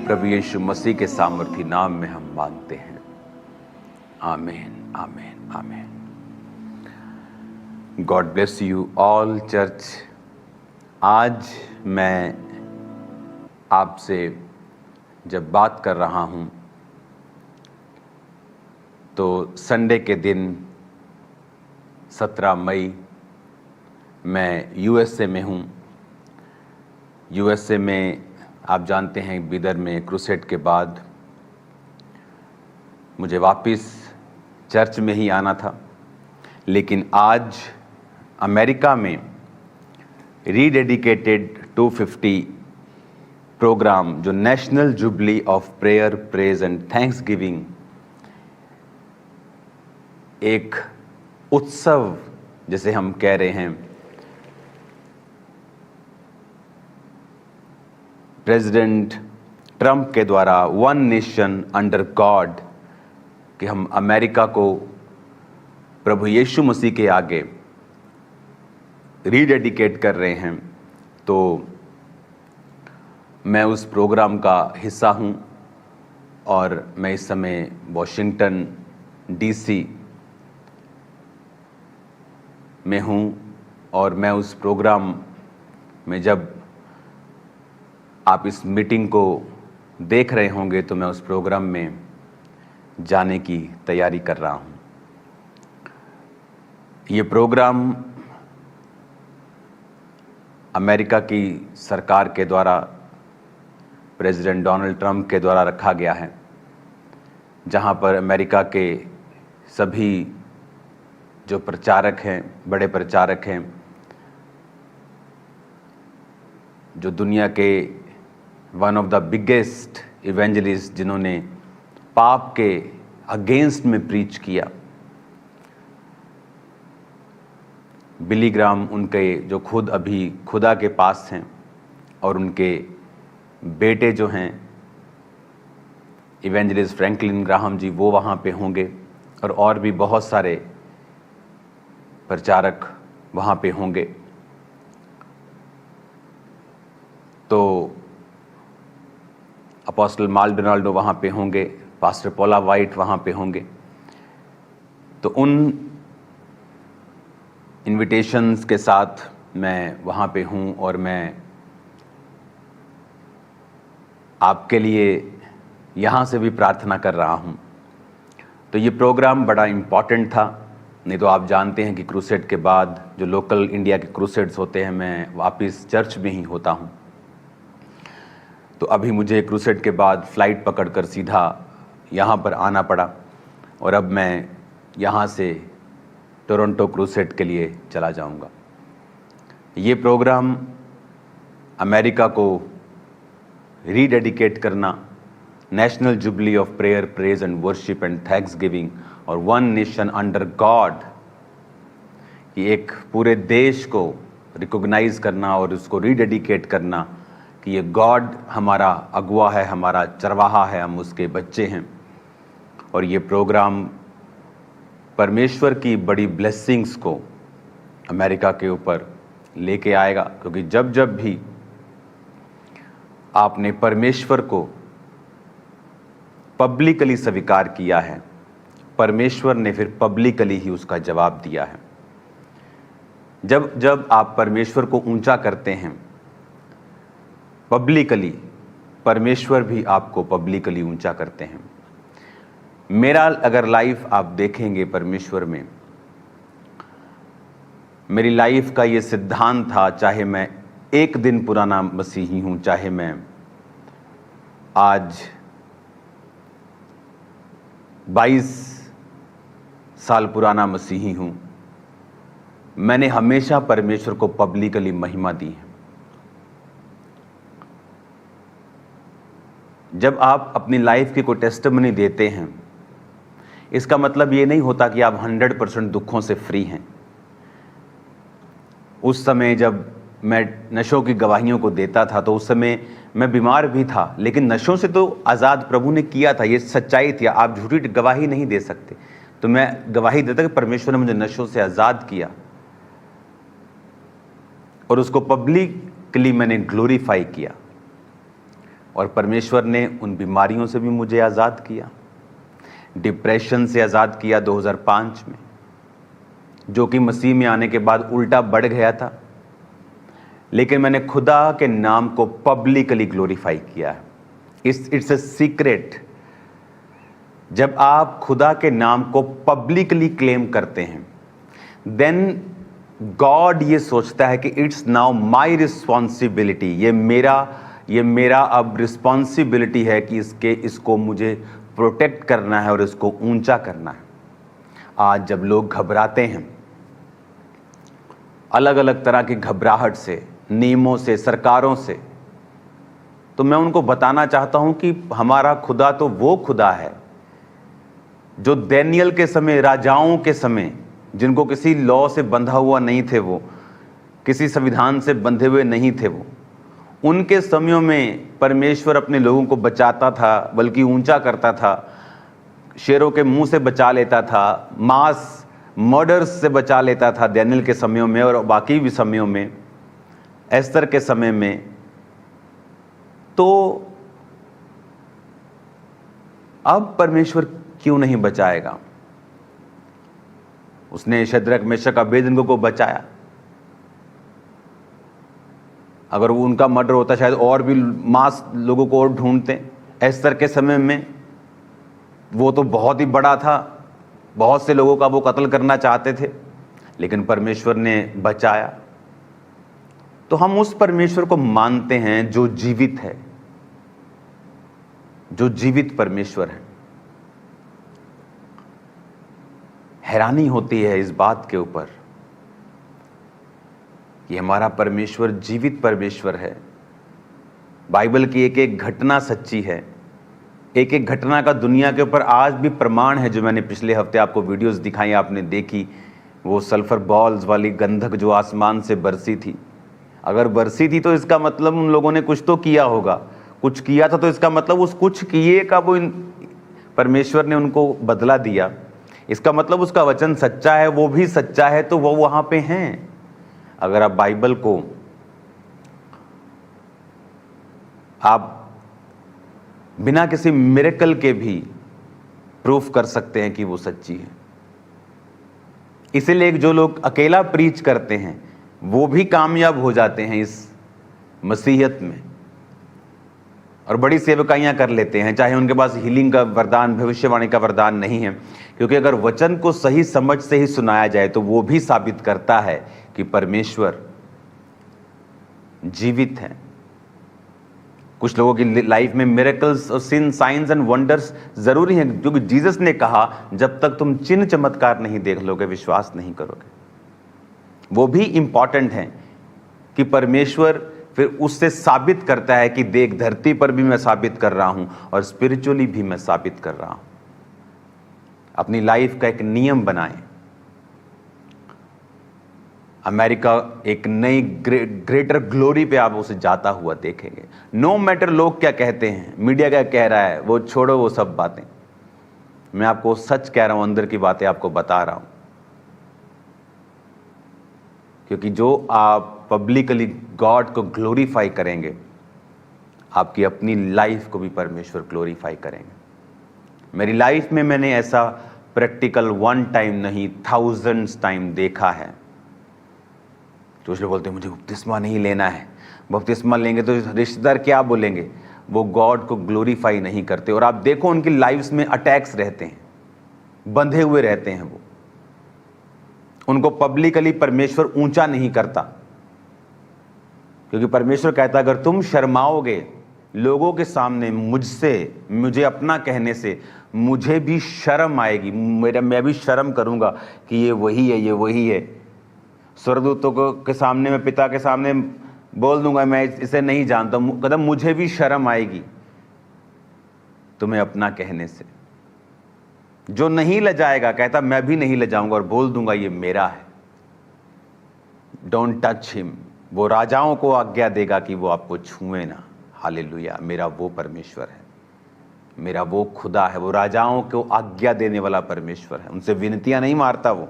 प्रभु यीशु मसीह के सामर्थी नाम में हम मांगते हैं। आमीन, आमीन, आमीन। God bless you all church. आज मैं आपसे जब बात कर रहा हूँ तो संडे के दिन 17 मई मैं यूएसए में हूँ। यूएसए में आप जानते हैं बिदर में क्रूसेड के बाद मुझे वापस चर्च में ही आना था, लेकिन आज अमेरिका में रीडेडिकेटेड 250 प्रोग्राम जो national jubilee of prayer, praise and Thanksgiving, एक उत्सव जैसे हम कह रहे हैं, प्रेसिडेंट ट्रंप के द्वारा वन नेशन अंडर गॉड कि हम अमेरिका को प्रभु यीशु मसीह के आगे रीडेडिकेट कर रहे हैं। तो मैं उस प्रोग्राम का हिस्सा हूं और मैं इस समय वॉशिंगटन डीसी में हूं और मैं उस प्रोग्राम में, जब आप इस मीटिंग को देख रहे होंगे तो मैं उस प्रोग्राम में जाने की तैयारी कर रहा हूं। ये प्रोग्राम अमेरिका की सरकार के द्वारा, प्रेसिडेंट डोनाल्ड ट्रंप के द्वारा रखा गया है, जहां पर अमेरिका के सभी जो प्रचारक हैं, बड़े प्रचारक हैं, जो दुनिया के one of the biggest evangelist जिन्होंने पाप के अगेंस्ट में प्रीच किया, बिली ग्राम, उनके जो खुद अभी खुदा के पास हैं, और उनके बेटे जो हैं इवेंजलिस्ट फ्रैंकलिन ग्राहम जी, वो वहाँ पे होंगे, और भी बहुत सारे प्रचारक वहाँ पे होंगे। तो अपोस्टल माल्डोनाल्डो वहाँ पे होंगे, पास्टर पॉला वाइट वहाँ पे होंगे। तो उन इनविटेशंस के साथ मैं वहाँ पे हूँ और मैं आपके लिए यहाँ से भी प्रार्थना कर रहा हूँ। तो ये प्रोग्राम बड़ा इम्पॉर्टेंट था, नहीं तो आप जानते हैं कि क्रूसेड के बाद जो लोकल इंडिया के क्रूसेड्स होते हैं, मैं वापस चर्च में ही होता हूँ। तो अभी मुझे क्रूसेड के बाद फ़्लाइट पकड़कर सीधा यहाँ पर आना पड़ा और अब मैं यहाँ से टोरंटो क्रूसेड के लिए चला जाऊँगा। ये प्रोग्राम अमेरिका को रीडेडिकेट करना, national jubilee of prayer, praise and worship and Thanksgiving और वन नेशन अंडर गॉड, कि एक पूरे देश को रिकॉग्नाइज करना और उसको रीडेडिकेट करना कि ये गॉड हमारा अगुआ है, हमारा चरवाहा है, हम उसके बच्चे हैं। और ये प्रोग्राम परमेश्वर की बड़ी ब्लेसिंग्स को अमेरिका के ऊपर लेके आएगा, क्योंकि जब जब भी आपने परमेश्वर को पब्लिकली स्वीकार किया है, परमेश्वर ने फिर पब्लिकली ही उसका जवाब दिया है। जब जब आप परमेश्वर को ऊंचा करते हैं पब्लिकली, परमेश्वर भी आपको पब्लिकली ऊंचा करते हैं। मेरा अगर लाइफ आप देखेंगे परमेश्वर में, मेरी लाइफ का ये सिद्धांत था, चाहे मैं एक दिन पुराना मसीही हूं, चाहे मैं आज 22 साल पुराना मसीही हूं, मैंने हमेशा परमेश्वर को पब्लिकली महिमा दी है। जब आप अपनी लाइफ की कोई टेस्टिमनी देते हैं, इसका मतलब ये नहीं होता कि आप 100% दुखों से फ्री हैं। उस समय जब मैं नशों की गवाहियों को देता था तो उस समय मैं बीमार भी था, लेकिन नशों से तो आज़ाद प्रभु ने किया था, ये सच्चाई थी। आप झूठी गवाही नहीं दे सकते। तो मैं गवाही देता कि परमेश्वर ने मुझे नशों से आज़ाद किया और उसको पब्लिकली मैंने ग्लोरीफाई किया। और परमेश्वर ने उन बीमारियों से भी मुझे आज़ाद किया। डिप्रेशन से आज़ाद किया 2005 में, जो कि मसीह में आने के बाद उल्टा बढ़ गया था। लेकिन मैंने खुदा के नाम को पब्लिकली ग्लोरीफाई किया है। It's a secret. जब आप खुदा के नाम को पब्लिकली क्लेम करते हैं, देन गॉड ये सोचता है कि इट्स नाउ माई रिस्पॉन्सिबिलिटी, ये मेरा अब रिस्पॉन्सिबिलिटी है कि इसको मुझे प्रोटेक्ट करना है और इसको ऊंचा करना है। आज जब लोग घबराते हैं अलग अलग तरह की घबराहट से, नियमों से, सरकारों से, तो मैं उनको बताना चाहता हूं कि हमारा खुदा तो वो खुदा है जो दानियल के समय, राजाओं के समय, जिनको किसी लॉ से बंधा हुआ नहीं थे, वो किसी संविधान से बंधे हुए नहीं थे, वो उनके समयों में परमेश्वर अपने लोगों को बचाता था, बल्कि ऊंचा करता था, शेरों के मुंह से बचा लेता था, मास मर्डर्स से बचा लेता था दानियल के समयों में और बाकी भी समयों में, एस्तर के समय में। तो अब परमेश्वर क्यों नहीं बचाएगा? उसने शद्रक, मेशक, अबेदनगो को बचाया। अगर वो उनका मर्डर होता शायद और भी मास लोगों को और ढूंढते। एस्तर के समय में वो तो बहुत ही बड़ा था, बहुत से लोगों का वो कत्ल करना चाहते थे, लेकिन परमेश्वर ने बचाया। तो हम उस परमेश्वर को मानते हैं जो जीवित है, जो जीवित परमेश्वर है। हैरानी होती है इस बात के ऊपर कि हमारा परमेश्वर जीवित परमेश्वर है। बाइबल की एक एक घटना सच्ची है। एक एक घटना का दुनिया के ऊपर आज भी प्रमाण है। जो मैंने पिछले हफ्ते आपको वीडियोस दिखाई, आपने देखी, वो सल्फर बॉल्स वाली गंधक जो आसमान से बरसी थी। अगर बरसी थी तो इसका मतलब उन लोगों ने कुछ तो किया होगा, कुछ किया था, तो इसका मतलब उस कुछ किए का वो परमेश्वर ने उनको बदला दिया। इसका मतलब उसका वचन सच्चा है, वो भी सच्चा है, तो वो वहां पे हैं। अगर आप बाइबल को आप बिना किसी मिरेकल के भी प्रूफ कर सकते हैं कि वो सच्ची है। इसीलिए जो लोग अकेला प्रीच करते हैं वो भी कामयाब हो जाते हैं इस मसीहत में, और बड़ी सेवकाइयां कर लेते हैं, चाहे उनके पास हीलिंग का वरदान, भविष्यवाणी का वरदान नहीं है। क्योंकि अगर वचन को सही समझ से ही सुनाया जाए तो वो भी साबित करता है कि परमेश्वर जीवित है। कुछ लोगों की लाइफ में मिरेकल्स और साइंस एंड वंडर्स जरूरी हैं, क्योंकि जीसस ने कहा जब तक तुम चिन्ह चमत्कार नहीं देख लोगे विश्वास नहीं करोगे। वो भी इंपॉर्टेंट है कि परमेश्वर फिर उससे साबित करता है कि देख, धरती पर भी मैं साबित कर रहा हूं और स्पिरिचुअली भी मैं साबित कर रहा हूं। अपनी लाइफ का एक नियम बनाएं। अमेरिका एक नई ग्रेटर ग्लोरी पे आप उसे जाता हुआ देखेंगे। नो मैटर लोग क्या कहते हैं, मीडिया क्या कह रहा है, वो छोड़ो वो सब बातें। मैं आपको सच कह रहा हूं, अंदर की बातें आपको बता रहा हूं। क्योंकि जो आप पब्लिकली गॉड को ग्लोरीफाई करेंगे, आपकी अपनी लाइफ को भी परमेश्वर ग्लोरीफाई करेंगे। मेरी लाइफ में मैंने ऐसा प्रैक्टिकल 1 टाइम नहीं, थाउजेंड्स टाइम देखा है। तो लोग बोलते हैं मुझे बपतिस्मा नहीं लेना है, बपतिस्मा लेंगे तो रिश्तेदार क्या बोलेंगे। वो गॉड को ग्लोरीफाई नहीं करते। और आप देखो उनकी लाइफ्स में अटैक्स रहते हैं, बंधे हुए रहते हैं। वो उनको पब्लिकली परमेश्वर ऊंचा नहीं करता, क्योंकि परमेश्वर कहता अगर तुम शर्माओगे लोगों के सामने मुझसे, मुझे अपना कहने से, मुझे भी शर्म आएगी, मैं भी शर्म करूंगा कि ये वही है, ये वही है। स्वर्गदूतों के सामने, मैं पिता के सामने बोल दूंगा मैं इसे नहीं जानता, कहता मुझे भी शर्म आएगी तुम्हें अपना कहने से। जो नहीं लजाएगा कहता मैं भी नहीं लजाऊंगा और बोल दूंगा ये मेरा है। Don't touch him. वो राजाओं को आज्ञा देगा कि वो आपको छुए ना। हालेलुया। मेरा वो परमेश्वर है, मेरा वो खुदा है। वो राजाओं को आज्ञा देने वाला परमेश्वर है। उनसे विनतियां नहीं मारता, वो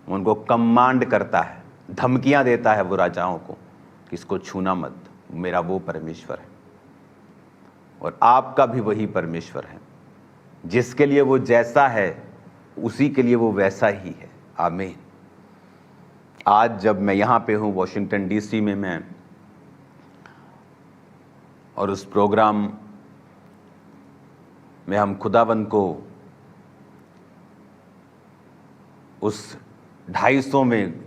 उनको कमांड करता है, धमकियां देता है वो राजाओं को कि इसको छूना मत। मेरा वो परमेश्वर है। और आपका भी वही परमेश्वर है। जिसके लिए वो जैसा है उसी के लिए वो वैसा ही है। आमीन। आज जब मैं यहाँ पे हूँ वॉशिंगटन डीसी में मैं, और उस प्रोग्राम में हम खुदावंद को उस 250 में,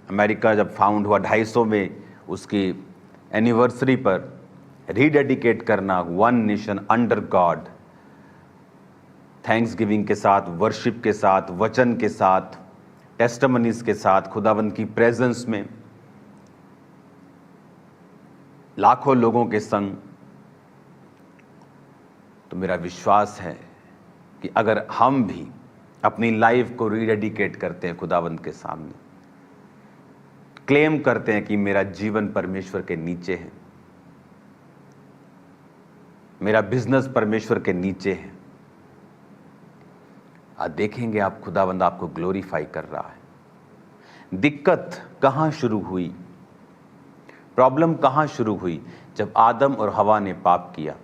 अमेरिका जब फाउंड हुआ 250 में उसकी एनिवर्सरी पर रीडेडिकेट करना, one nation under God, thanks giving के साथ, वर्शिप के साथ, वचन के साथ, टेस्टिमनीज के साथ, खुदावंद की प्रेजेंस में लाखों लोगों के संग, तो मेरा विश्वास है कि अगर हम भी अपनी लाइफ को रीडेडिकेट करते हैं खुदावंद के सामने, क्लेम करते हैं कि मेरा जीवन परमेश्वर के नीचे है, मेरा बिजनेस परमेश्वर के नीचे है, आज देखेंगे आप खुदावंद आपको ग्लोरीफाई कर रहा है। दिक्कत कहां शुरू हुई, प्रॉब्लम कहां शुरू हुई? जब आदम और हवा ने पाप किया,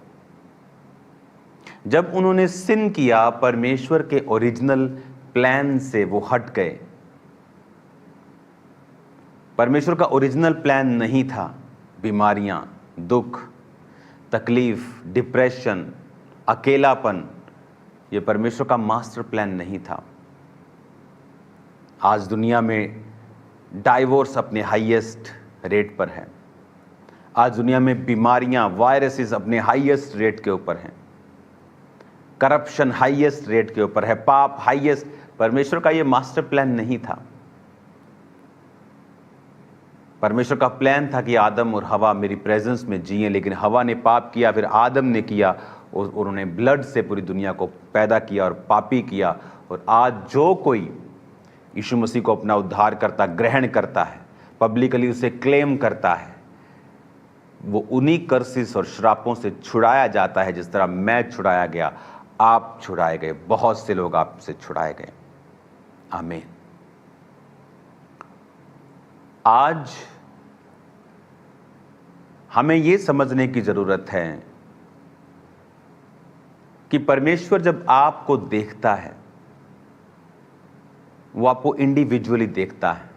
जब उन्होंने सिन किया, परमेश्वर के ओरिजिनल प्लान से वो हट गए। परमेश्वर का ओरिजिनल प्लान नहीं था बीमारियां, दुख, तकलीफ, डिप्रेशन, अकेलापन, ये परमेश्वर का मास्टर प्लान नहीं था। आज दुनिया में डाइवोर्स अपने हाईएस्ट रेट पर है। आज दुनिया में बीमारियां, वायरसेस अपने हाईएस्ट रेट के ऊपर हैं। करप्शन हाईएस्ट रेट के ऊपर है, पाप हाईएस्ट। परमेश्वर का ये मास्टर प्लान नहीं था। परमेश्वर का प्लान था कि आदम और हवा मेरी प्रेजेंस में जिए, लेकिन हवा ने पाप किया, फिर आदम ने किया, और उन्होंने ब्लड से पूरी दुनिया को पैदा किया और पापी किया। और आज जो कोई यीशु मसीह को अपना उद्धार करता, ग्रहण करता है, पब्लिकली उसे क्लेम करता है, वो उन्हीं कर्सिस और श्रापों से छुड़ाया जाता है। जिस तरह मैं छुड़ाया गया, आप छुड़ाए गए, बहुत से लोग आपसे छुड़ाए गए। आमीन। आज हमें यह समझने की जरूरत है कि परमेश्वर जब आपको देखता है, वो आपको इंडिविजुअली देखता है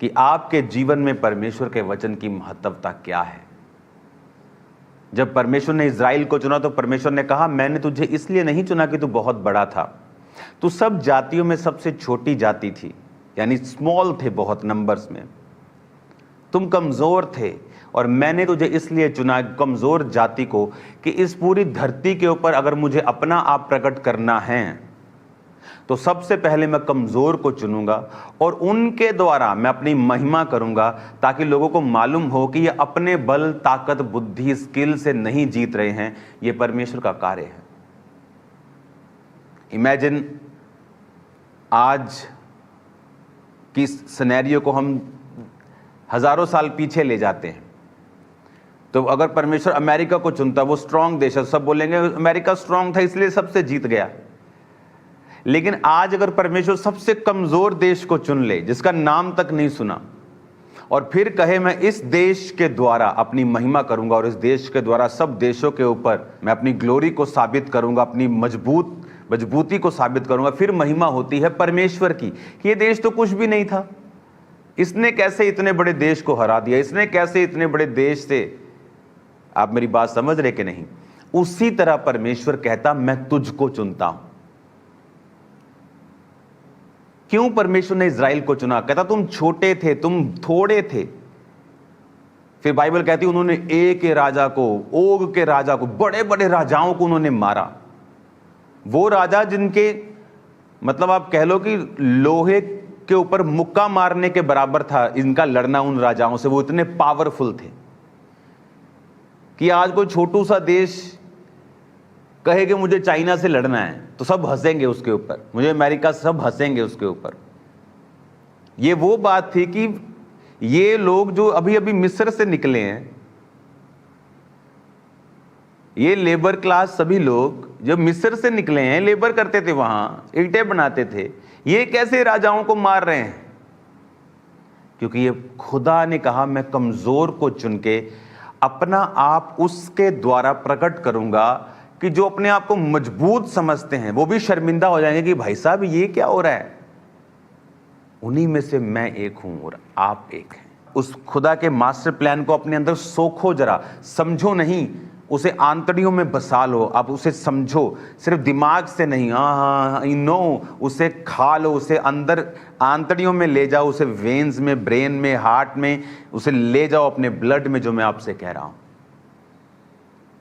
कि आपके जीवन में परमेश्वर के वचन की महत्वता क्या है। जब परमेश्वर ने इज़राइल को चुना तो परमेश्वर ने कहा, मैंने तुझे इसलिए नहीं चुना कि तू बहुत बड़ा था, तू सब जातियों में सबसे छोटी जाति थी, यानी स्मॉल थे बहुत नंबर्स में, तुम कमजोर थे, और मैंने तुझे इसलिए चुना कमजोर जाति को कि इस पूरी धरती के ऊपर अगर मुझे अपना आप प्रकट करना है तो सबसे पहले मैं कमजोर को चुनूंगा और उनके द्वारा मैं अपनी महिमा करूंगा, ताकि लोगों को मालूम हो कि ये अपने बल, ताकत, बुद्धि, स्किल से नहीं जीत रहे हैं, ये परमेश्वर का कार्य है। इमेजिन आज की सिनेरियो को हम हजारों साल पीछे ले जाते हैं, तो अगर परमेश्वर अमेरिका को चुनता, वो स्ट्रांग देश है, सब बोलेंगे अमेरिका स्ट्रांग था इसलिए सबसे जीत गया। लेकिन आज अगर परमेश्वर सबसे कमजोर देश को चुन ले, जिसका नाम तक नहीं सुना, और फिर कहे मैं इस देश के द्वारा अपनी महिमा करूंगा और इस देश के द्वारा सब देशों के ऊपर मैं अपनी ग्लोरी को साबित करूंगा, अपनी मजबूती को साबित करूंगा, फिर महिमा होती है परमेश्वर की कि ये देश तो कुछ भी नहीं था, इसने कैसे इतने बड़े देश को हरा दिया, इसने कैसे इतने बड़े देश से। आप मेरी बात समझ रहे कि नहीं? उसी तरह परमेश्वर कहता, मैं तुझको चुनता हूं। क्यों परमेश्वर ने इज़राइल को चुना? कहता तुम छोटे थे, तुम थोड़े थे। फिर बाइबल कहती उन्होंने ए के राजा को, ओग के राजा को, बड़े बड़े राजाओं को उन्होंने मारा। वो राजा जिनके मतलब आप कह लो कि लोहे के ऊपर मुक्का मारने के बराबर था इनका लड़ना उन राजाओं से। वो इतने पावरफुल थे कि आज कोई छोटू सा देश कहे कि मुझे चाइना से लड़ना है तो सब हंसेंगे उसके ऊपर, मुझे अमेरिका से सब हंसेंगे उसके ऊपर। ये वो बात थी कि ये लोग जो अभी अभी मिस्र से निकले हैं, ये लेबर क्लास सभी लोग जब मिस्र से निकले हैं, लेबर करते थे, वहां ईंटें बनाते थे, ये कैसे राजाओं को मार रहे हैं? क्योंकि ये खुदा ने कहा मैं कमजोर को चुन के अपना आप उसके द्वारा प्रकट करूंगा कि जो अपने आप को मजबूत समझते हैं वो भी शर्मिंदा हो जाएंगे कि भाई साहब ये क्या हो रहा है। उन्हीं में से मैं एक हूं और आप एक हैं। उस खुदा के मास्टर प्लान को अपने अंदर सोखो, जरा समझो नहीं, उसे आंतड़ियों में बसा लो। आप उसे समझो, सिर्फ दिमाग से नहीं। हाँ, नो, उसे खा लो, उसे अंदर आंतड़ियों में ले जाओ, उसे वेन्स में, ब्रेन में, हार्ट में, उसे ले जाओ अपने ब्लड में। जो मैं आपसे कह रहा हूं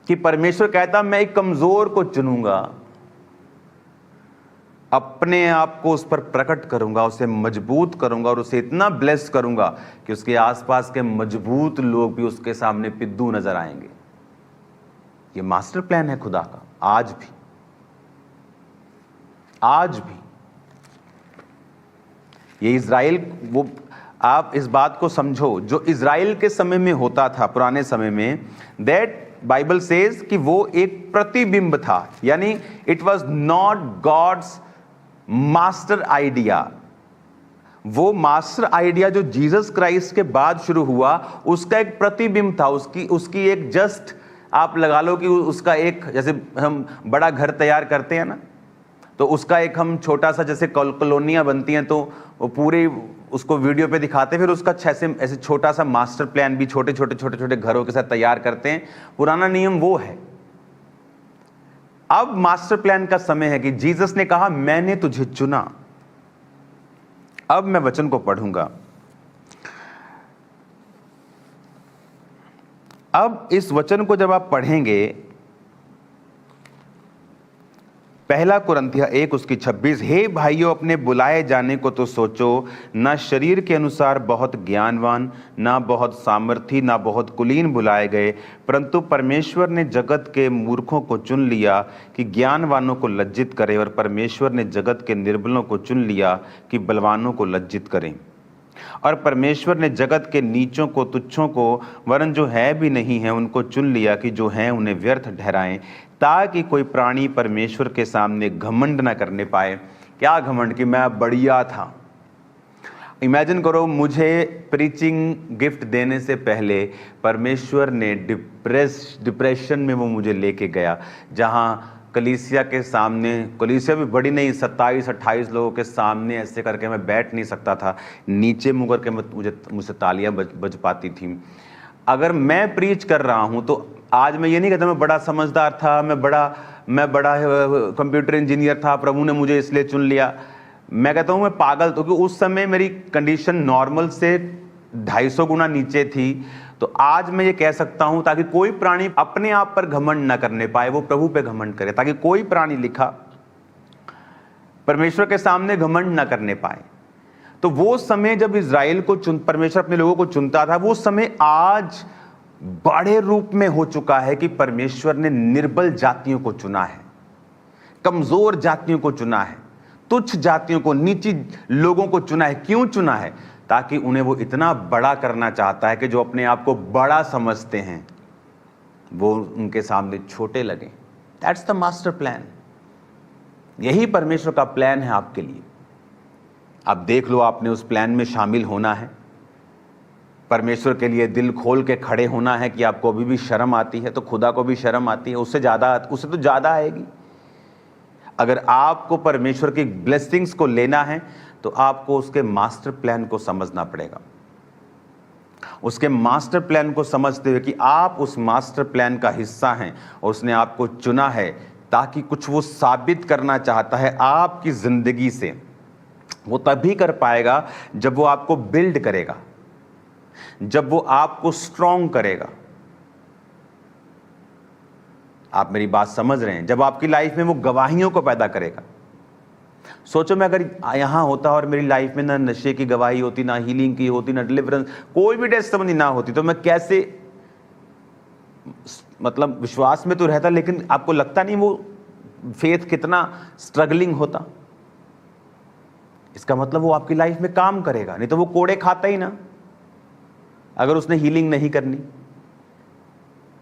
कि परमेश्वर कहता मैं एक कमजोर को चुनूंगा, अपने आप को उस पर प्रकट करूंगा, उसे मजबूत करूंगा और उसे इतना ब्लेस करूंगा कि उसके आसपास के मजबूत लोग भी उसके सामने पिद्दू नजर आएंगे। ये मास्टर प्लान है खुदा का। आज भी ये इज़राइल, वो आप इस बात को समझो, जो इज़राइल के समय में होता था, पुराने समय में, दैट बाइबल सेज कि वो एक प्रतिबिंब था, यानी it was not God's master idea. वो मास्टर आइडिया जो जीसस क्राइस्ट के बाद शुरू हुआ, उसका एक प्रतिबिंब था, उसकी एक जस्ट आप लगा लो कि उसका एक, जैसे हम बड़ा घर तैयार करते हैं ना, तो उसका एक हम छोटा सा, जैसे कॉलोनियां बनती हैं तो वो पूरे उसको वीडियो पे दिखाते हैं, फिर उसका ऐसे छोटा सा मास्टर प्लान भी छोटे छोटे घरों के साथ तैयार करते हैं। पुराना नियम वो है। अब मास्टर प्लान का समय है कि जीसस ने कहा मैंने तुझे चुना। अब मैं वचन को पढ़ूंगा। अब इस वचन को जब आप पढ़ेंगे, पहला कुरिन्थियों 1 उसकी 26, हे भाइयों, अपने बुलाए जाने को तो सोचो, ना शरीर के अनुसार बहुत ज्ञानवान, ना बहुत सामर्थी, ना बहुत कुलीन बुलाए गए, परंतु परमेश्वर ने जगत के मूर्खों को चुन लिया कि ज्ञानवानों को लज्जित करे, और परमेश्वर ने जगत के निर्बलों को चुन लिया कि बलवानों को लज्जित करें। और परमेश्वर ने जगत के नीचों को, तुच्छों को, वरन जो है भी नहीं है उनको चुन लिया कि जो हैं उन्हें व्यर्थ ठहराएं, ताकि कोई प्राणी परमेश्वर के सामने घमंड न करने पाए। क्या घमंड? कि मैं बढ़िया था। इमेजिन करो, मुझे प्रीचिंग गिफ्ट देने से पहले परमेश्वर ने डिप्रेशन में वो मुझे लेके गया, जहाँ कलीसिया के सामने, कलीसिया भी बड़ी नहीं, 27-28 लोगों के सामने ऐसे करके मैं बैठ नहीं सकता था, नीचे मुँह करके मुझसे तालियां बज पाती थी। अगर मैं प्रीच कर रहा हूं तो आज मैं ये नहीं कहता मैं बड़ा समझदार था, मैं बड़ा कंप्यूटर इंजीनियर था, प्रभु ने मुझे इसलिए चुन लिया। मैं कहता हूं मैं पागल, तो क्योंकि उस समय मेरी कंडीशन नॉर्मल से 250 गुना नीचे थी। तो आज मैं ये कह सकता हूं, ताकि कोई प्राणी अपने आप पर घमंड ना करने पाए, वो प्रभु पे घमंड करे, ताकि कोई प्राणी, लिखा, परमेश्वर के सामने घमंड ना करने पाए। तो वो समय जब इज़राइल को परमेश्वर अपने लोगों को चुनता था, वो समय आज बड़े रूप में हो चुका है कि परमेश्वर ने निर्बल जातियों को चुना है, कमजोर जातियों को चुना है, तुच्छ जातियों को, नीची लोगों को चुना है। क्यों चुना है? ताकि उन्हें वो इतना बड़ा करना चाहता है कि जो अपने आप को बड़ा समझते हैं वो उनके सामने छोटे लगें। That's the master plan. यही परमेश्वर का प्लान है आपके लिए। आप देख लो, आपने उस प्लान में शामिल होना है, परमेश्वर के लिए दिल खोल के खड़े होना है। कि आपको अभी भी शर्म आती है तो खुदा को भी शर्म आती है, उससे तो ज़्यादा आएगी। अगर आपको परमेश्वर की ब्लेसिंग्स को लेना है तो आपको उसके मास्टर प्लान को समझना पड़ेगा। उसके मास्टर प्लान को समझते हुए कि आप उस मास्टर प्लान का हिस्सा हैं और उसने आपको चुना है ताकि कुछ वो साबित करना चाहता है आपकी जिंदगी से। वो तभी कर पाएगा जब वो आपको बिल्ड करेगा, जब वो आपको स्ट्रॉन्ग करेगा। आप मेरी बात समझ रहे हैं? जब आपकी लाइफ में वो गवाहियों को पैदा करेगा। सोचो, मैं अगर यहां होता और मेरी लाइफ में ना नशे की गवाही होती, ना हीलिंग की होती, ना डिलीवरेंस, कोई भी टेस्टिमनी ना होती, तो मैं कैसे, मतलब विश्वास में तो रहता, लेकिन आपको लगता नहीं वो फेथ कितना स्ट्रगलिंग होता। इसका मतलब वो आपकी लाइफ में काम करेगा, नहीं तो वो कोड़े खाता ही ना। अगर उसने हीलिंग नहीं करनी,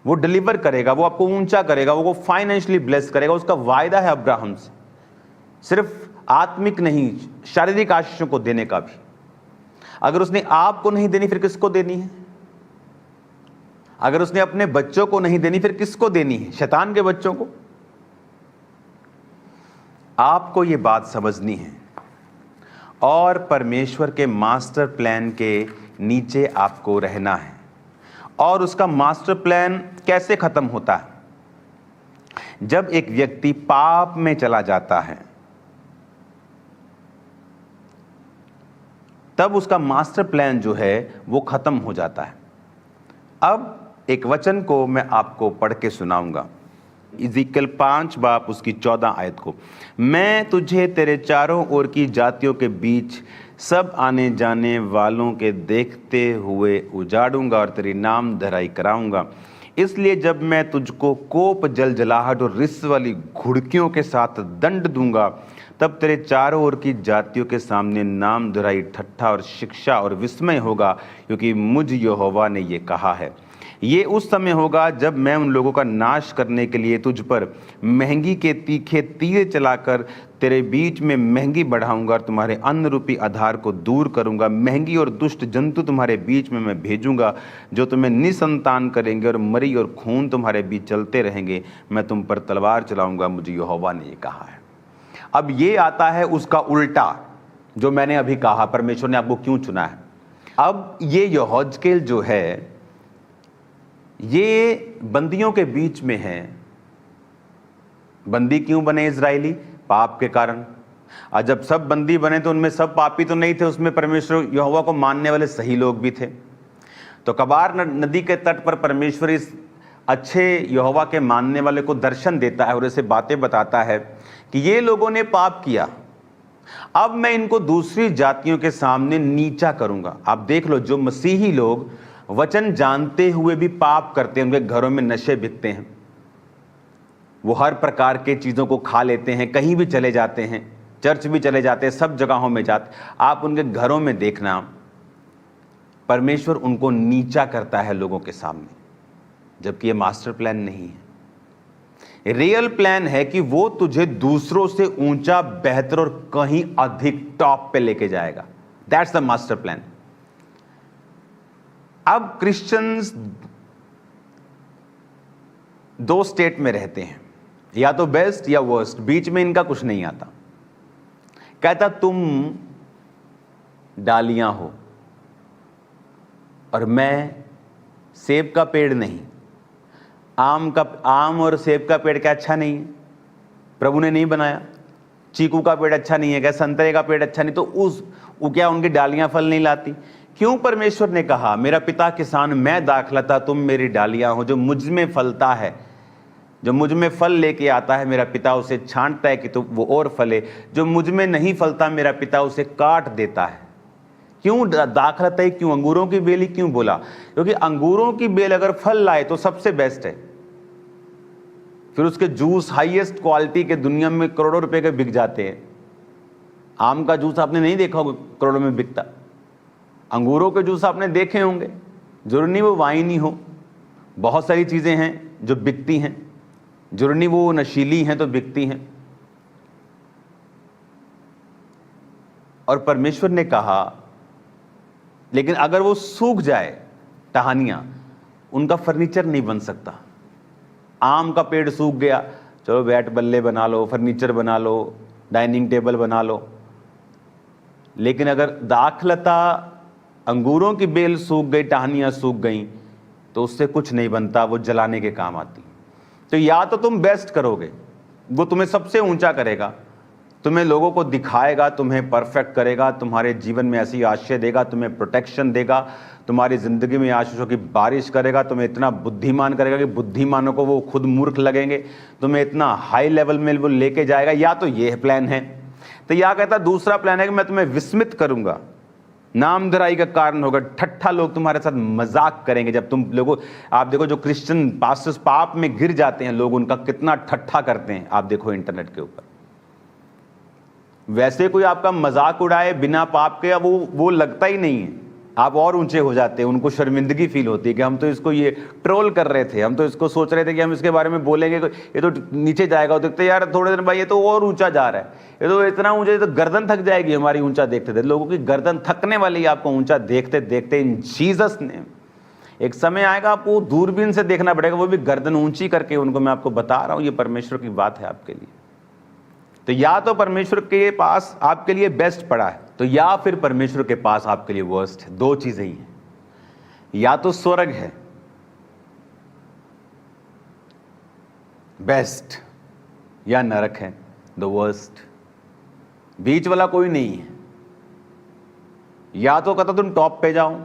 वो डिलीवर करेगा, वो आपको ऊंचा करेगा, वो फाइनेंशियली ब्लेस करेगा। उसका वायदा है अब्राहम से, सिर्फ आत्मिक नहीं, शारीरिक आशीषों को देने का भी। अगर उसने आपको नहीं देनी, फिर किसको देनी है? अगर उसने अपने बच्चों को नहीं देनी, फिर किसको देनी है? शैतान के बच्चों को। आपको ये बात समझनी है और परमेश्वर के मास्टर प्लान के नीचे आपको रहना है। और उसका मास्टर प्लान कैसे खत्म होता है? जब एक व्यक्ति पाप में चला जाता है, तब उसका मास्टर प्लान जो है वो खत्म हो जाता है। अब एक वचन को मैं आपको पढ़ के सुनाऊंगा, इज़ीकियल 5 बाब उसकी 14 आयत को। मैं तुझे तेरे चारों ओर की जातियों के बीच सब आने जाने वालों के देखते हुए उजाड़ूंगा और तेरी नाम धराई कराऊंगा। इसलिए जब मैं तुझको कोप, जलजलाहट और रिस वाली घुड़कियों के साथ दंड दूंगा, तब तेरे चारों ओर की जातियों के सामने नाम धराई, ठट्ठा और शिक्षा और विस्मय होगा, क्योंकि मुझ यहोवा ने ये कहा है। ये उस समय होगा जब मैं उन लोगों का नाश करने के लिए तुझ पर महंगी के तीखे तीर चलाकर तेरे बीच में महंगी बढ़ाऊंगा और तुम्हारे अन्न रूपी आधार को दूर करूंगा। महंगी और दुष्ट जंतु तुम्हारे बीच में मैं भेजूंगा, जो तुम्हें निसंतान करेंगे, और मरी और खून तुम्हारे बीच चलते रहेंगे। मैं तुम पर तलवार चलाऊंगा, मुझे यहोवा ने ये कहा है। अब ये आता है उसका उल्टा, जो मैंने अभी कहा परमेश्वर ने आपको क्यों चुना है। अब ये यहोजकेल जो है ये बंदियों के बीच में है। बंदी क्यों बने इजरायली? पाप के कारण। और जब सब बंदी बने तो उनमें सब पापी तो नहीं थे, उसमें परमेश्वर यहोवा को मानने वाले सही लोग भी थे। तो कबार नदी के तट पर परमेश्वर इस अच्छे यहोवा के मानने वाले को दर्शन देता है और ऐसे बातें बताता है कि ये लोगों ने पाप किया, अब मैं इनको दूसरी जातियों के सामने नीचा करूंगा। आप देख लो, जो मसीही लोग वचन जानते हुए भी पाप करते हैं, उनके घरों में नशे बिकते हैं, वो हर प्रकार के चीज़ों को खा लेते हैं, कहीं भी चले जाते हैं, चर्च भी चले जाते हैं, सब जगहों में जाते। आप उनके घरों में देखना, परमेश्वर उनको नीचा करता है लोगों के सामने, जबकि ये मास्टर प्लान नहीं है। रियल प्लान है कि वो तुझे दूसरों से ऊंचा, बेहतर और कहीं अधिक टॉप पे लेके जाएगा। That's the master plan. अब क्रिश्चियंस दो स्टेट में रहते हैं, या तो बेस्ट या वर्स्ट, बीच में इनका कुछ नहीं आता। कहता तुम डालियां हो और मैं सेब का पेड़ नहीं। आम और सेब का पेड़ क्या अच्छा नहीं है? प्रभु ने नहीं बनाया। चीकू का पेड़ अच्छा नहीं है क्या? संतरे का पेड़ अच्छा नहीं, तो वो क्या उनकी डालियां फल नहीं लाती? क्यों परमेश्वर ने कहा मेरा पिता किसान, मैं दाखलता, तुम मेरी डालियां हो। जो मुझ में फलता है, जो मुझ में फल लेके आता है, मेरा पिता उसे छांटता है कि तो वो और फले। जो मुझ में नहीं फलता, मेरा पिता उसे काट देता है। क्यों दाखलता है? क्यों अंगूरों की बेल ही क्यों बोला? क्योंकि अंगूरों की बेल अगर फल लाए तो सबसे बेस्ट है, फिर उसके जूस हाईएस्ट क्वालिटी के दुनिया में करोड़ों रुपए के बिक जाते हैं। आम का जूस आपने नहीं देखा होगा करोड़ों में बिकता, अंगूरों के जूस आपने देखे होंगे। जरूरी नहीं वो वाइन ही हो, बहुत सारी चीजें हैं जो बिकती हैं, जरूरी नहीं वो नशीली हैं तो बिकती हैं। और परमेश्वर ने कहा लेकिन अगर वो सूख जाए, टहनियां, उनका फर्नीचर नहीं बन सकता। आम का पेड़ सूख गया, चलो बैट बल्ले बना लो, फर्नीचर बना लो, डाइनिंग टेबल बना लो। लेकिन अगर दाखलता, अंगूरों की बेल सूख गई, टहनियां सूख गई, तो उससे कुछ नहीं बनता, वो जलाने के काम आती। तो या तो तुम बेस्ट करोगे, वो तुम्हें सबसे ऊंचा करेगा, तुम्हें लोगों को दिखाएगा, तुम्हें परफेक्ट करेगा, तुम्हारे जीवन में ऐसी आशीष देगा, तुम्हें प्रोटेक्शन देगा, तुम्हारी जिंदगी में आशीषों की बारिश करेगा, तुम्हें इतना बुद्धिमान करेगा कि बुद्धिमानों को वो खुद मूर्ख लगेंगे, तुम्हें इतना हाई लेवल में वो लेके जाएगा। या तो ये प्लान है। तो या कहता दूसरा प्लान है कि मैं तुम्हें विस्मित करूंगा, नामधराई का कारण होगा, ठट्ठा लोग तुम्हारे साथ मजाक करेंगे। जब तुम लोगों, आप देखो जो क्रिश्चियन पास्टर्स पाप में गिर जाते हैं, लोग उनका कितना ठट्ठा करते हैं, आप देखो इंटरनेट के ऊपर। वैसे कोई आपका मजाक उड़ाए बिना पाप के, वो लगता ही नहीं है, आप और ऊंचे हो जाते हैं। उनको शर्मिंदगी फील होती है कि हम तो इसको ये ट्रोल कर रहे थे, हम तो इसको सोच रहे थे कि हम इसके बारे में बोलेंगे, ये तो नीचे जाएगा। देखते यार थोड़े दिन बाद ये तो और ऊंचा जा रहा है, ये तो इतना ऊंचा, तो गर्दन थक जाएगी हमारी ऊंचा देखते थे। लोगों की गर्दन थकने वाली, आपको ऊंचा देखते देखते। इन जीसस नेम, एक समय आएगा आपको दूरबीन से देखना पड़ेगा, वो भी गर्दन ऊंची करके उनको। मैं आपको बता रहा हूं, ये परमेश्वर की बात है आपके लिए। तो या तो परमेश्वर के पास आपके लिए बेस्ट पड़ा है, तो या फिर परमेश्वर के पास आपके लिए वर्स्ट है। दो चीजें ही हैं, या तो स्वर्ग है बेस्ट, या नरक है द वर्स्ट। बीच वाला कोई नहीं है। या तो कहता तुम टॉप पे जाओ,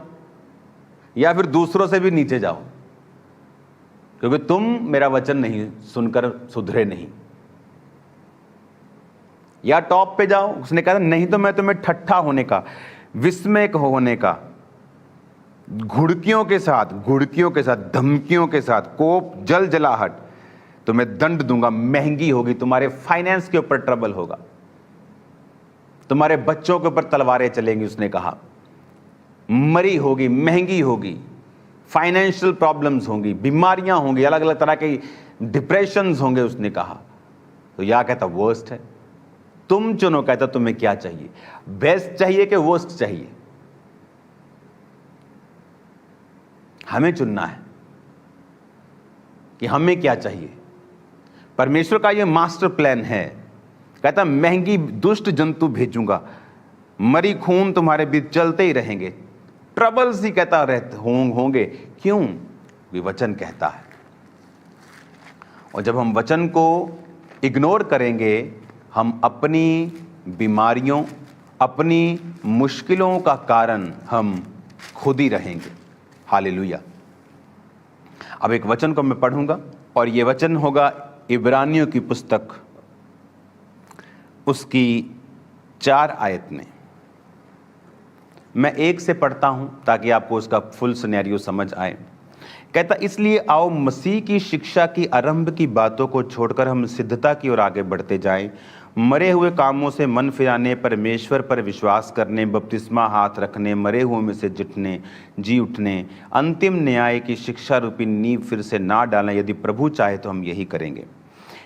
या फिर दूसरों से भी नीचे जाओ, क्योंकि तुम मेरा वचन नहीं सुनकर सुधरे नहीं। या टॉप पे जाओ, उसने कहा नहीं तो मैं तुम्हें ठट्ठा होने का, विस्मय होने का, घुड़कियों के साथ, धमकियों के साथ, कोप, जल जलाहट, तुम्हें दंड दूंगा, महंगी होगी, तुम्हारे फाइनेंस के ऊपर ट्रबल होगा, तुम्हारे बच्चों के ऊपर तलवारें चलेंगी। उसने कहा मरी होगी, महंगी होगी, फाइनेंशियल प्रॉब्लम्स होंगी, बीमारियां होंगी, अलग अलग तरह के डिप्रेशंस होंगे। उसने कहा तो या कहता वर्स्ट है। तुम चुनो, कहता तुम्हें क्या चाहिए, बेस्ट चाहिए कि वर्स्ट चाहिए? हमें चुनना है कि हमें क्या चाहिए। परमेश्वर का यह मास्टर प्लान है। कहता महंगी दुष्ट जंतु भेजूंगा, मरी खून तुम्हारे बीच चलते ही रहेंगे, ट्रबल्स ही कहता रहते होंगे। क्यों? भी वचन कहता है। और जब हम वचन को इग्नोर करेंगे, हम अपनी बीमारियों, अपनी मुश्किलों का कारण हम खुद ही रहेंगे। हालेलुया। अब एक वचन को मैं पढ़ूंगा, और यह वचन होगा इब्रानियों की पुस्तक, उसकी 4 आयत में। मैं 1 से पढ़ता हूं ताकि आपको उसका फुल सिनेरियो समझ आए। कहता इसलिए आओ मसीह की शिक्षा की आरंभ की बातों को छोड़कर हम सिद्धता की ओर आगे बढ़ते जाएं, मरे हुए कामों से मन फिराने, परमेश्वर पर विश्वास करने, बपतिस्मा हाथ रखने, मरे हुए में से जी उठने, अंतिम न्याय की शिक्षा रूपी नींव फिर से ना डालें। यदि प्रभु चाहे तो हम यही करेंगे,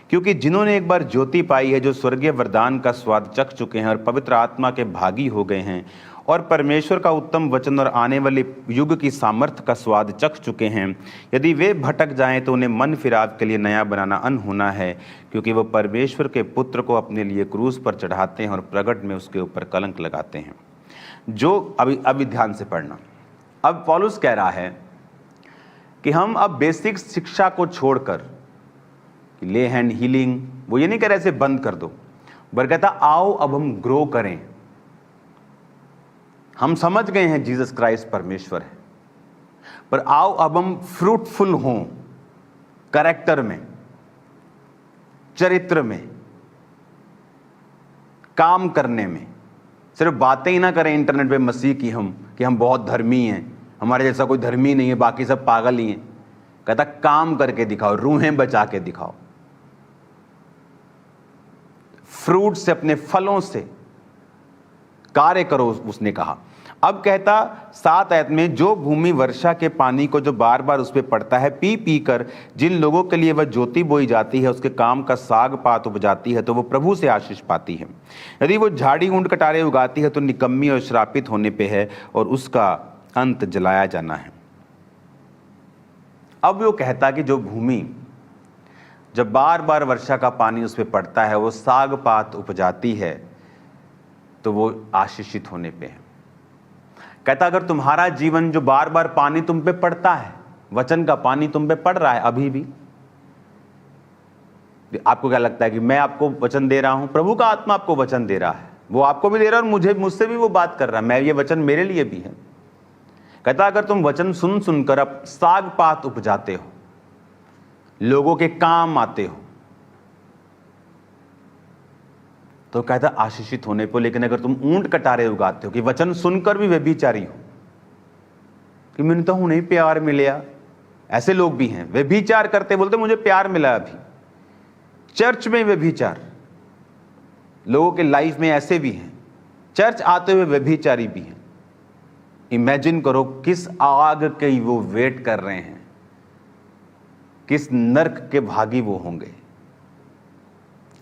क्योंकि जिन्होंने एक बार ज्योति पाई है, जो स्वर्गीय वरदान का स्वाद चख चुके हैं और पवित्र आत्मा के भागी हो गए हैं, और परमेश्वर का उत्तम वचन और आने वाले युग की सामर्थ्य का स्वाद चख चुके हैं, यदि वे भटक जाएं तो उन्हें मन फिराव के लिए नया बनाना अनहोना है, क्योंकि वो परमेश्वर के पुत्र को अपने लिए क्रूस पर चढ़ाते हैं और प्रगट में उसके ऊपर कलंक लगाते हैं। जो अभी ध्यान से पढ़ना। अब पौलुस कह रहा है कि हम अब बेसिक शिक्षा को छोड़कर, ले हैंड हीलिंग, वो ये नहीं कह रहे ऐसे बंद कर दो, बल्कि कहता आओ अब हम ग्रो करें। हम समझ गए हैं जीसस क्राइस्ट परमेश्वर है, पर आओ अब हम फ्रूटफुल हों, कैरेक्टर में, चरित्र में, काम करने में। सिर्फ बातें ही ना करें इंटरनेट पे मसीह की हम, कि हम बहुत धर्मी हैं, हमारे जैसा कोई धर्मी नहीं है, बाकी सब पागल ही हैं। कहता काम करके दिखाओ, रूहें बचा के दिखाओ, फ्रूट से, अपने फलों से कार्य करो, उसने कहा। अब कहता 7 आयत में, जो भूमि वर्षा के पानी को जो बार बार उस पर पड़ता है पी पी कर जिन लोगों के लिए वह ज्योति बोई जाती है, उसके काम का साग पात उपजाती है, तो वो प्रभु से आशीष पाती है। यदि वो झाड़ी ऊंट कटारे उगाती है तो निकम्मी और श्रापित होने पे है, और उसका अंत जलाया जाना है। अब वो कहता कि जो भूमि जब बार बार वर्षा का पानी उस पर पड़ता है, वो साग पात उपजाती है, तो वो आशीषित होने पे है। कहता अगर तुम्हारा जीवन जो बार बार पानी तुम पे पड़ता है, वचन का पानी तुम पे पड़ रहा है अभी भी, आपको क्या लगता है कि मैं आपको वचन दे रहा हूं? प्रभु का आत्मा आपको वचन दे रहा है, वो आपको भी दे रहा है और मुझसे भी वो बात कर रहा है। मैं, ये वचन मेरे लिए भी है। कहता अगर तुम वचन सुन सुनकर अब साग पात उपजाते हो, लोगों के काम आते हो, तो कहता आशीषित होने पर। लेकिन अगर तुम ऊंट कटारे उगाते हो, कि वचन सुनकर भी व्यभिचारी हो, कि मैंने तो उन्हें प्यार मिला, ऐसे लोग भी हैं, व्यभिचार करते बोलते मुझे प्यार मिला। अभी चर्च में व्यभिचार, लोगों के लाइफ में ऐसे भी हैं, चर्च आते हुए व्यभिचारी भी हैं। इमेजिन करो किस आग के वो वेट कर रहे हैं, किस नर्क के भागी वो होंगे।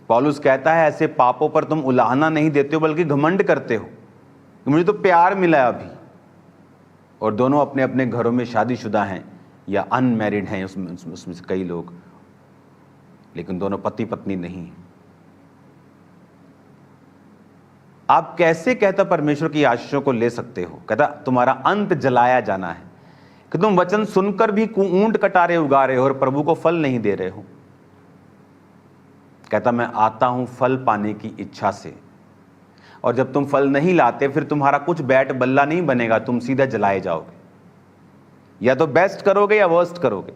पौलुस कहता है ऐसे पापों पर तुम उलाहना नहीं देते हो, बल्कि घमंड करते हो कि मुझे तो प्यार मिला। अभी और दोनों अपने अपने घरों में शादीशुदा हैं या अनमैरिड हैं, उसमें से कई लोग, लेकिन दोनों पति पत्नी नहीं हैं। आप कैसे, कहता, परमेश्वर की आशीषों को ले सकते हो? कहता तुम्हारा अंत जलाया जाना है, कि तुम वचन सुनकर भी ऊंट कटारे उगा रहे हो और प्रभु को फल नहीं दे रहे हो। कहता मैं आता हूं फल पाने की इच्छा से, और जब तुम फल नहीं लाते फिर तुम्हारा कुछ बैट बल्ला नहीं बनेगा, तुम सीधा जलाए जाओगे। या तो बेस्ट करोगे या वर्स्ट करोगे,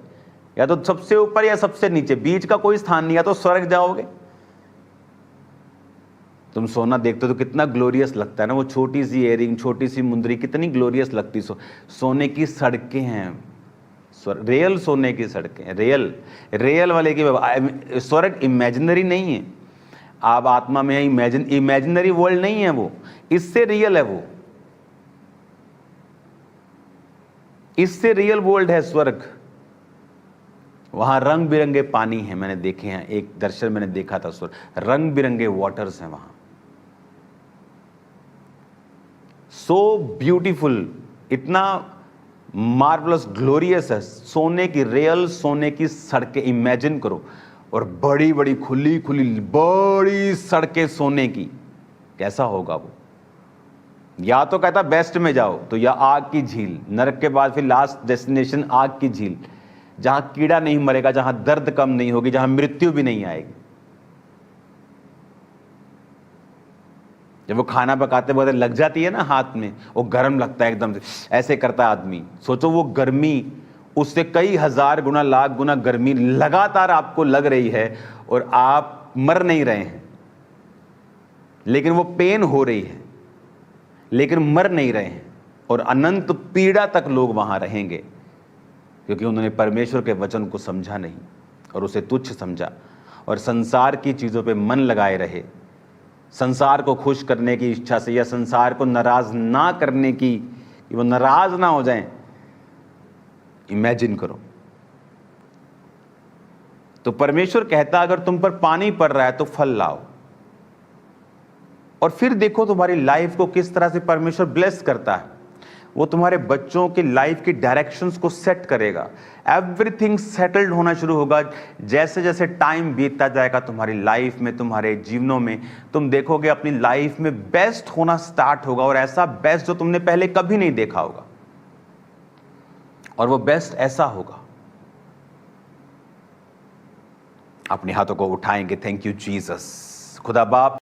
या तो सबसे ऊपर या सबसे नीचे, बीच का कोई स्थान नहीं। या तो स्वर्ग जाओगे। तुम सोना देखते हो तो कितना ग्लोरियस लगता है ना, वो छोटी सी इयरिंग, छोटी सी मुंदरी कितनी ग्लोरियस लगती। सोने की सड़कें हैं, रियल सोने की सड़कें, रियल वाले की। स्वर्ग इमेजिनरी नहीं है, आप आत्मा में इमेजिनरी वर्ल्ड नहीं है, वो इससे रियल है, वो इससे रियल वर्ल्ड है स्वर्ग। वहां रंग बिरंगे पानी है, मैंने देखे हैं, एक दर्शन मैंने देखा था स्वर्ग, रंग बिरंगे वाटर्स हैं वहां। सो ब्यूटीफुल, इतना मार्वलस, ग्लोरियस है। सोने की, रियल सोने की सड़कें इमेजिन करो, और बड़ी बड़ी खुली खुली बड़ी सड़कें सोने की, कैसा होगा वो? या तो कहता बेस्ट में जाओ तो या आग की झील, नरक के बाद फिर लास्ट डेस्टिनेशन आग की झील, जहां कीड़ा नहीं मरेगा, जहां दर्द कम नहीं होगी, जहां मृत्यु भी नहीं आएगी। जब वो खाना पकाते वक्त लग जाती है ना हाथ में, वो गर्म लगता है एकदम से, ऐसे करता है आदमी। सोचो वो गर्मी, उससे कई हजार गुना, लाख गुना गर्मी लगातार आपको लग रही है, और आप मर नहीं रहे हैं, लेकिन वो पेन हो रही है, लेकिन मर नहीं रहे हैं। और अनंत पीड़ा तक लोग वहां रहेंगे, क्योंकि उन्होंने परमेश्वर के वचन को समझा नहीं और उसे तुच्छ समझा, और संसार की चीजों पे मन लगाए रहे, संसार को खुश करने की इच्छा से, या संसार को नाराज ना करने की, कि वो नाराज ना हो जाएं। इमेजिन करो। तो परमेश्वर कहता अगर तुम पर पानी पड़ रहा है तो फल लाओ, और फिर देखो तुम्हारी लाइफ को किस तरह से परमेश्वर ब्लेस करता है। वो तुम्हारे बच्चों की लाइफ की डायरेक्शंस को सेट करेगा। एवरीथिंग सेटल्ड होना शुरू होगा। जैसे जैसे टाइम बीतता जाएगा तुम्हारी लाइफ में, तुम्हारे जीवनों में, तुम देखोगे अपनी लाइफ में बेस्ट होना स्टार्ट होगा, और ऐसा बेस्ट जो तुमने पहले कभी नहीं देखा होगा, और वो बेस्ट ऐसा होगा। अपने हाथों को उठाएंगे। Thank you Jesus. खुदा बाप